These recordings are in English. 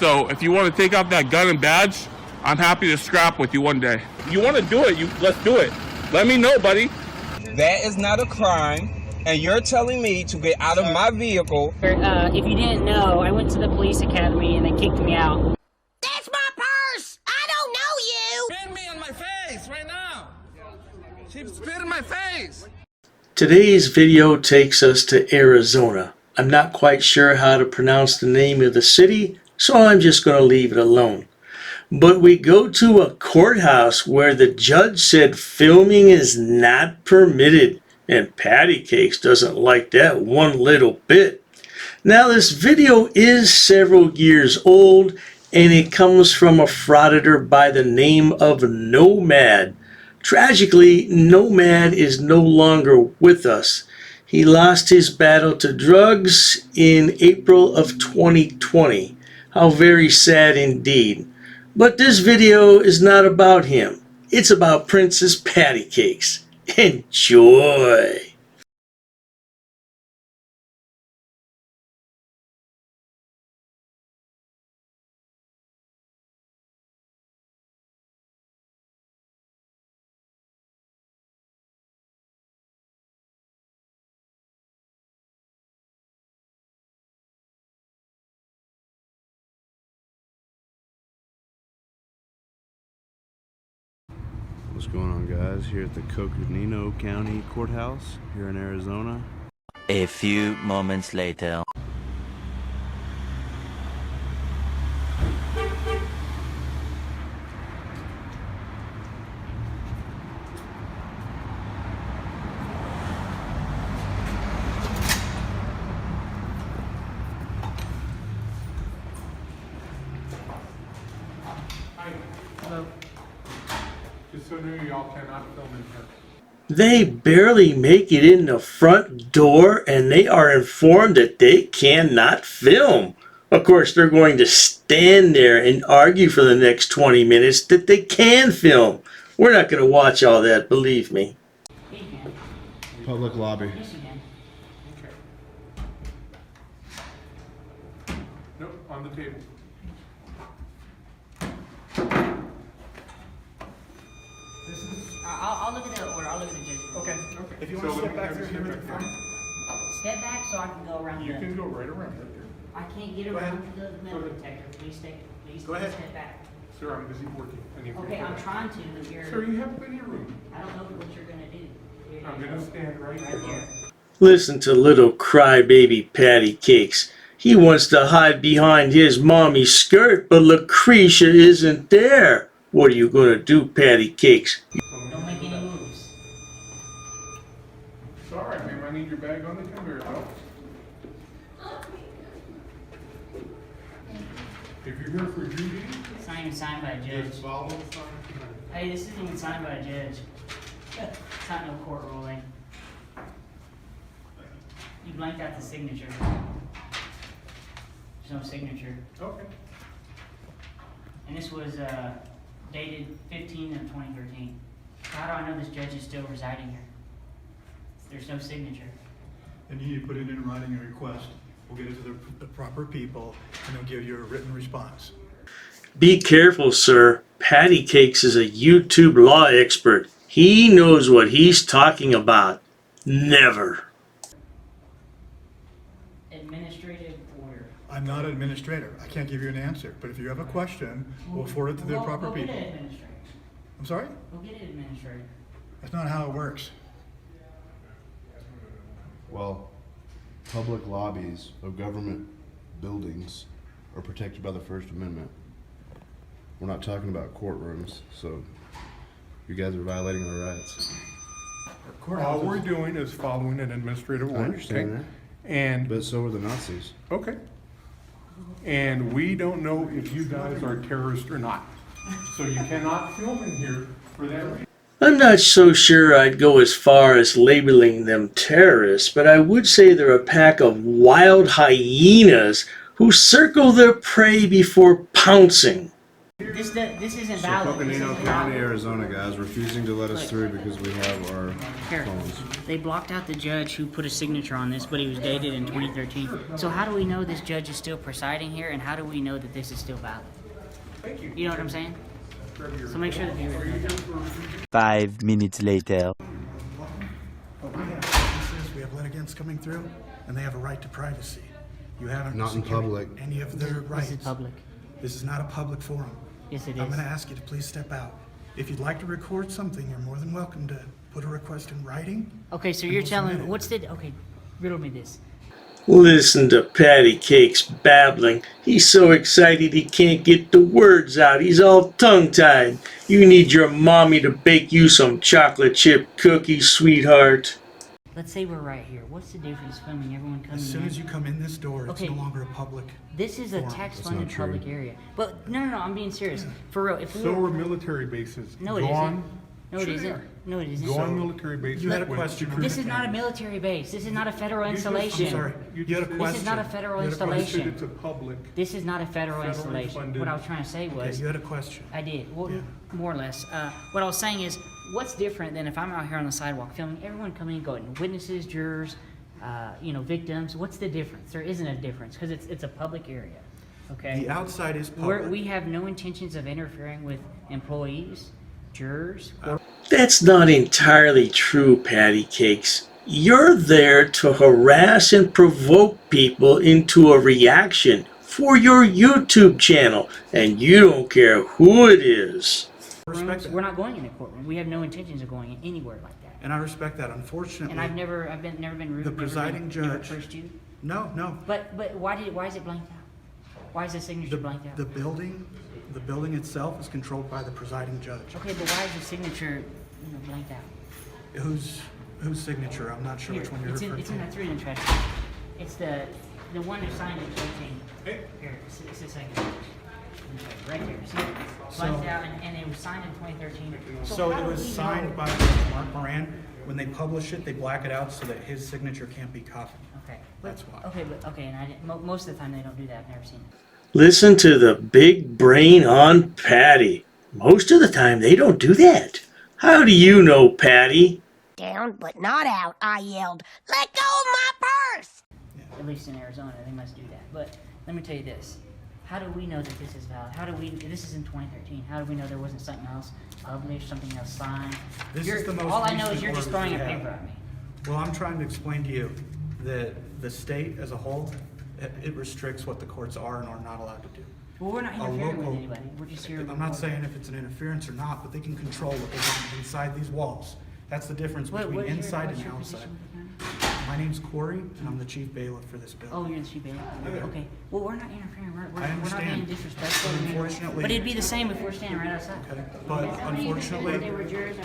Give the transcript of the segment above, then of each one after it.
So if you want to take out that gun and badge, I'm happy to scrap with you one day. You want to do it, let's do it. Let me know, buddy. That is not a crime, and you're telling me to get out of my vehicle. If you didn't know, I went to the police academy and they kicked me out. That's my purse! I don't know you! Spit me on my face right now! She spit in my face! Today's video takes us to Arizona. I'm not quite sure how to pronounce the name of the city, so I'm just going to leave it alone. But we go to a courthouse where the judge said filming is not permitted, and Pattycakes doesn't like that one little bit. Now this video is several years old, and it comes from a frauditor by the name of Nomad. Tragically, Nomad is no longer with us. He lost his battle to drugs in April of 2020. How very sad indeed. But this video is not about him. It's about Princess Pattycakes. Enjoy! What's going on, guys? Here at the Coconino County Courthouse here in Arizona. A few moments later. Hello. Just so you know, y'all cannot film in here. They barely make it in the front door and they are informed that they cannot film. Of course, they're going to stand there and argue for the next 20 minutes that they can film. We're not going to watch all that, believe me. Public lobby. Okay. Nope, on the table. I'll look at the order. I'll look at the judge. Okay. If you want to step back through here at the front. Step back so I can go around. You can go right around right there. I can't get around to the metal detector. Please step back. Sir, I'm busy working. I need to Okay, go I'm back. trying to, but you're. Sir, you have plenty of room. I don't know what you're gonna do. I'm gonna stand right here. Listen to little crybaby Pattycakes. He wants to hide behind his mommy's skirt, but Lucretia isn't there. What are you going to do, Pattycakes? Don't make any moves. Sorry, ma'am. I need your bag on the conveyor belt. If you're here for duty, It's not even signed by a judge. just follow the sign. Hey, this isn't even signed by a judge. It's not no court ruling. You blanked out the signature. There's no signature. Okay. And this was dated 15 of 2013. How do I know this judge is still residing here? There's no signature. Then you need to put it in writing a request. We'll get it to the proper people, and they'll give you a written response. Be careful, sir. Pattycakes is a YouTube law expert. He knows what he's talking about. Never. Administrative order. I'm not an administrator. I can't give you an answer. But if you have a question, we'll forward it to the proper Go people. get it administrator. I'm sorry? Go get it administrator. That's not how it works. Well, public lobbies of government buildings are protected by the First Amendment. We're not talking about courtrooms, so you guys are violating our rights. All we're doing is following an administrative order. I understand okay? that. And, But so are the Nazis. okay. And we don't know if you guys are terrorists or not. So you cannot film in here for that reason. I'm not so sure I'd go as far as labeling them terrorists, but I would say they're a pack of wild hyenas who circle their prey before pouncing. This isn't So valid. Coconino County, Arizona guys refusing to let us through because we have our Here, phones. they blocked out the judge who put a signature on this, but he was dated in 2013. So how do we know this judge is still presiding here, and how do we know that this is still valid? You know what I'm saying? So make sure that you. 5 minutes later. We have litigants coming through, and they have a right to privacy. You haven't Not in secured public. any of their rights. This is public. This is not a public forum. Yes, it I'm is. going to ask you to please step out. If you'd like to record something, you're more than welcome to put a request in writing. Okay, so and you're we'll submit telling it. what's the okay? Riddle me this. Listen to Pattycakes babbling. He's so excited he can't get the words out. He's all tongue-tied. You need your mommy to bake you some chocolate chip cookies, sweetheart. Let's say we're right here. What's the difference filming everyone coming As soon in? as you come in this door, it's Okay. no longer a public. This is a forum. tax-funded That's not true. public area. But no, I'm being serious. For real, if we So were, are military bases. no, it Go isn't. on, No, it Sure isn't. they are. No, it isn't. go on military bases. You had a with question. recruit- This is not a military base. This is not a federal You just- installation. I'm sorry. You had a This is question. This is not a federal You had a question. I said installation. it's a public. This is not a federal Federally installation. funded. What I was trying to say Okay, was, you had a question. I did. Well, Yeah. more or less. What I was saying is, what's different than if I'm out here on the sidewalk filming everyone coming and going, witnesses, jurors, victims. What's the difference? There isn't a difference because it's a public area. Okay. The outside is public. We have no intentions of interfering with employees, jurors, or That's not entirely true, Pattycakes. You're there to harass and provoke people into a reaction for your YouTube channel, and you don't care who it is. Respect rooms. that. We're not going in a courtroom. We have no intentions of going anywhere like that. And I respect that. Unfortunately, And I've never been rude. The never presiding been, never judge- cursed you. no. But why is it blanked out? Why is the signature blanked out? The building itself is controlled by the presiding judge. Okay, but why is the signature blanked out? Whose signature? I'm not sure Here, which one you're it's in referring to. that three in the trash can. It's the one who signed it. Here, it's the second. Right there. See, blanked out, and it was signed in 2013. So how it do was we signed know- by Mark Moran. When they publish it, they black it out so that his signature can't be copied. Okay. That's why. Okay, and most of the time they don't do that. I've never seen it. Listen to the big brain on Patty. Most of the time they don't do that. How do you know, Patty? Down but not out, I yelled. Let go of my purse! At least in Arizona, they must do that. But let me tell you this. How do we know that this is valid? This is in 2013. How do we know there wasn't something else published, something else signed? This is the most all I know is recent you're just order throwing a we have. paper at me. Well, I'm trying to explain to you that the state as a whole, it restricts what the courts are and are not allowed to do. Well, we're not A interfering local- with anybody. We're just here. I'm not saying if it's an interference or not, but they can control what goes on inside these walls. That's the difference What between is inside what's and your outside. position with the county? My name's Corey, and I'm the chief bailiff for this building. Oh, you're the chief bailiff? Okay. Well, we're not interfering. We're not being understand. disrespectful. But unfortunately- But it'd be the same if we're standing right outside. Okay, but unfortunately, They were jurors.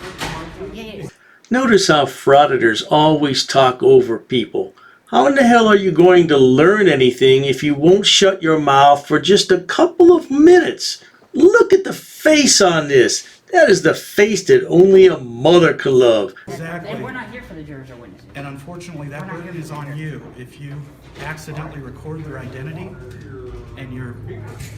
Yeah. Notice how frauditors always talk over people. How in the hell are you going to learn anything if you won't shut your mouth for just a couple of minutes? Look at the face on this. That is the face that only a mother could love. exactly. And we're not here for the jurors or witnesses. And unfortunately, that burden is on you. If you accidentally record their identity and you're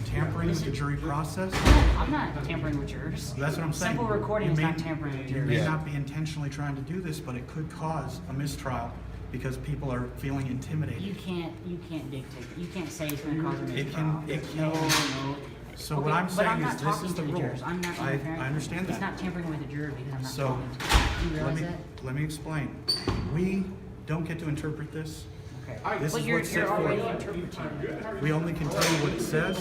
tampering with the jury process, I'm not tampering with jurors. that's what I'm saying. Simple recording You is may- not tampering with You jurors. may not be intentionally trying to do this, but it could cause a mistrial because people are feeling intimidated. You can't dictate. You can't say it's going to cause a It mistrial. can- it No, can. no. So Okay, what I'm but saying I'm is not this talking is to the rule. jurors. I'm not I interfering. understand It's that. not tampering with a juror because I'm not So, talking to them. Do you realize that? let me explain. We don't get to interpret this. Okay. This But is you're what's set already forth. interpreting. We only can tell you what it says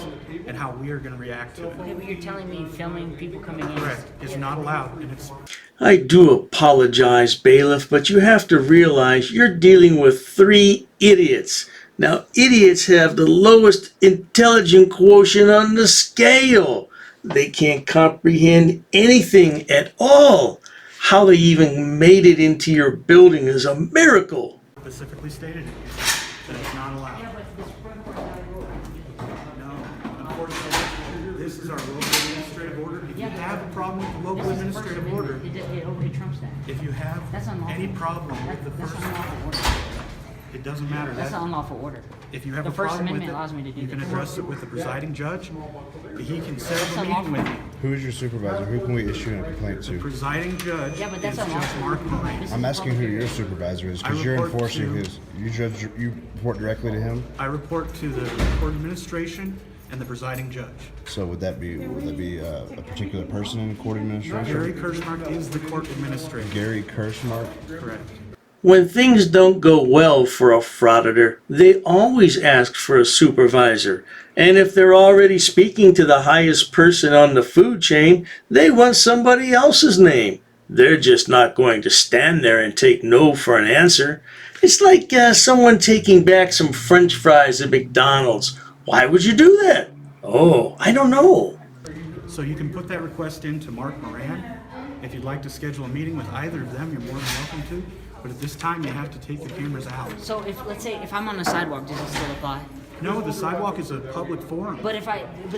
and how we are going to react to Okay, it. but you're telling me filming people coming in. Correct. It's not allowed, and it's I do apologize, bailiff, but you have to realize you're dealing with 3 idiots. Now, idiots have the lowest intelligent quotient on the scale. They can't comprehend anything at all. How they even made it into your building is a miracle. specifically stated in here that it's not allowed. No, unfortunately, this is our local administrative order. If you have a problem with the local administrative order, It trumps that. if you have That's unlawful. any problem with the That's first, unlawful order. It doesn't matter. That's That- an unlawful order. If you have The a First problem with Amendment it, allows me to do you can this. address it with the presiding judge. He can set That's up a meeting unlawful. with you. Who is your supervisor? Who can we issue a complaint The to? presiding judge Yeah, but that's is Judge unlawful. Mark Moran. This I'm is a asking who public your area. supervisor is I because you're report enforcing to- his. You report directly to him. I report to the court administration and the presiding judge. So would that be a particular person in the court administration? Gary Kirschmark is the court administrator. Gary Kirschmark. Correct. When things don't go well for a frauditor, they always ask for a supervisor. And if they're already speaking to the highest person on the food chain, they want somebody else's name. They're just not going to stand there and take no for an answer. It's like someone taking back some French fries at McDonald's. Why would you do that? Oh, I don't know. So you can put that request in to Mark Moran. If you'd like to schedule a meeting with either of them, you're more than welcome to. But at this time, you have to take the cameras out. So if, let's say, if I'm on the sidewalk, does it still apply? No, the sidewalk is a public forum. But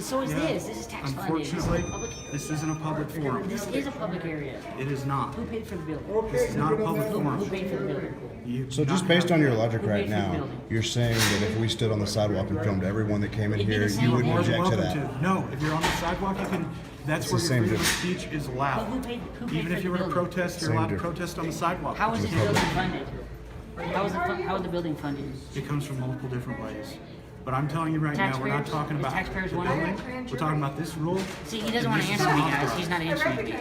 so is Yeah. this. This is tax funded. This is a Unfortunately, public area. this isn't a public forum. This is a public area. It is not. Who paid for the building? This is not a public Who forum. paid for the building? You So do just not based have- on your logic Who right paid for the now, building? you're saying that if we stood on the sidewalk and filmed everyone that came in It'd be here, the same you wouldn't thing. You're more object than to welcome that? to. No, if you're on the sidewalk, you can. That's It's where the your same freedom of difference. speech is allowed. But who paid Even for if you the were to building? protest, you're Same allowed to difference. protest on the sidewalk. How is the building funded? How is the building funded? It comes from multiple different ways. But I'm telling you right now, we're not Taxpayers? talking Is about taxpayers the one of building. We're talking about this rule. See, he doesn't want to answer me, guys. He's not answering me.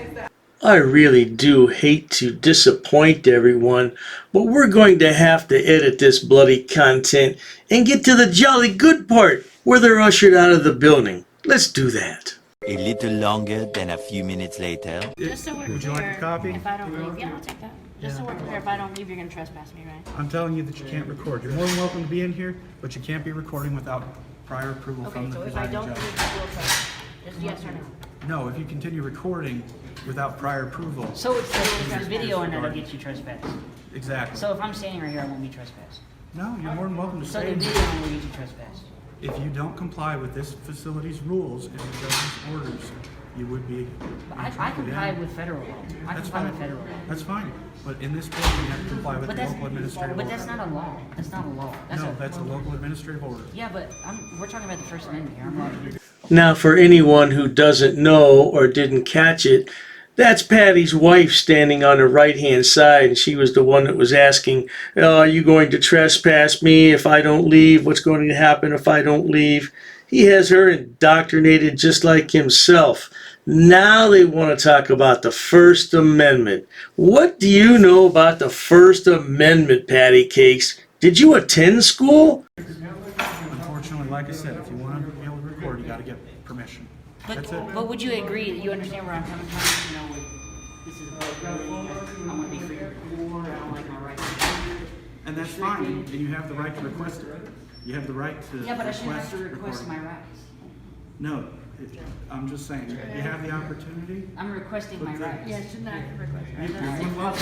I really do hate to disappoint everyone, but we're going to have to edit this bloody content and get to the jolly good part where they're ushered out of the building. Let's do that. A little longer than a few minutes later. Just so we're Would you like clear, a copy? if I don't leave, yeah, I'll take that. Just so we're clear, if I don't leave, you're gonna trespass me, right? I'm telling you that you can't record. You're more than welcome to be in here, but you can't be recording without prior approval Okay, from the so if I presiding don't judge. leave, I will trespass. Just yes or no? No, if you continue recording without prior approval. So it's the video and that'll get you trespassed. Exactly. So if I'm standing right here, I won't be trespassed. No, you're more than welcome to So stay. the video will get you trespassed. If you don't comply with this facility's rules and the judge's orders, you would be. I comply with federal law. I That's comply fine. with federal law. That's fine. But in this building, you have to comply with But the that's, local administrative but order. that's not a law. That's not a law. No, that's a local administrative order. Yeah, but we're talking about the First Amendment here. I'm not. Now, for anyone who doesn't know or didn't catch it, that's Patty's wife standing on the right-hand side, and she was the one that was asking, are you going to trespass me if I don't leave? What's going to happen if I don't leave? He has her indoctrinated just like himself. Now they want to talk about the First Amendment. What do you know about the First Amendment, Pattycakes? Did you attend school? Unfortunately, like I said, if you want to be able to record, you got to get permission. That's it. But would you agree that you understand where I'm coming from? You know, this is a public building. I want to be free to record. I don't like my rights. And that's fine, and you have the right to request it. You have the right to Yeah, but I shouldn't have to request request my recording. rights. No, I'm just saying, you have the opportunity. I'm requesting my rights. Yeah, shouldn't I request You that? can well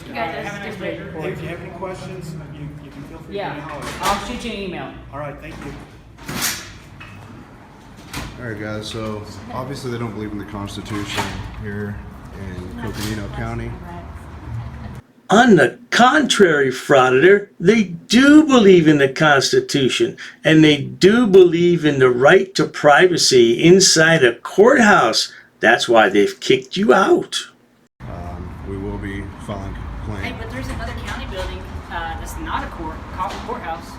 You guys are stupid. Hey, if you have any questions, you can feel free to give me a Yeah, holler. I'll shoot you an email. All right, thank you. Alright guys, so obviously they don't believe in the Constitution here in Coconino County. On the contrary, Frauditor, they do believe in the Constitution, and they do believe in the right to privacy inside a courthouse. That's why they've kicked you out. We will be filing Hey, complaint. but there's another county building that's not a courthouse.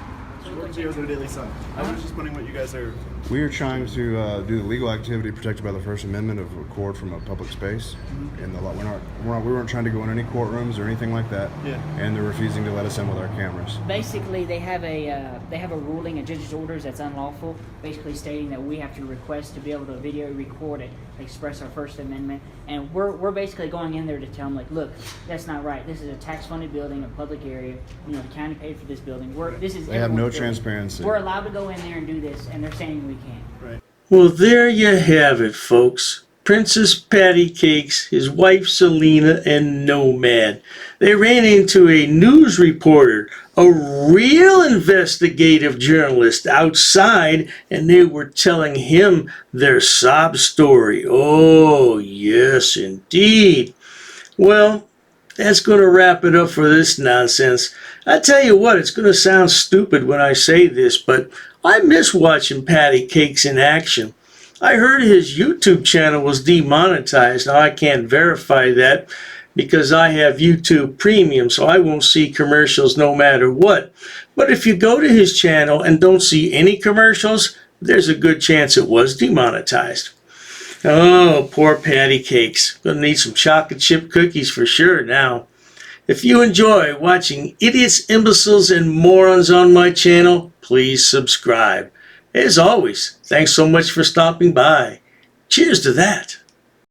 Daily Sun. I was just wondering what you guys are. We are trying to do the legal activity protected by the First Amendment of record from a public space. And the law, we weren't trying to go in any courtrooms or anything like that. Yeah. And they're refusing to let us in with our cameras. Basically, they have a ruling, a judge's orders that's unlawful, basically stating that we have to request to be able to video record it, express our First Amendment, and we're basically going in there to tell them, like, look, that's not right. This is a tax-funded building, a public area. You know, the county paid for this building. They have no transparency. We're allowed to go in there and do this, and they're saying we can't. Well, there you have it, folks. Princess Pattycakes, his wife Selena, and Nomad. They ran into a news reporter, a real investigative journalist outside, and they were telling him their sob story. Oh, yes, indeed. Well, that's going to wrap it up for this nonsense. I tell you what, it's going to sound stupid when I say this, but I miss watching Pattycakes in action. I heard his YouTube channel was demonetized. Now, I can't verify that because I have YouTube Premium, so I won't see commercials no matter what. But if you go to his channel and don't see any commercials, there's a good chance it was demonetized. Oh, poor Pattycakes. Gonna need some chocolate chip cookies for sure now. If you enjoy watching idiots, imbeciles, and morons on my channel, please subscribe. As always, thanks so much for stopping by. Cheers to that.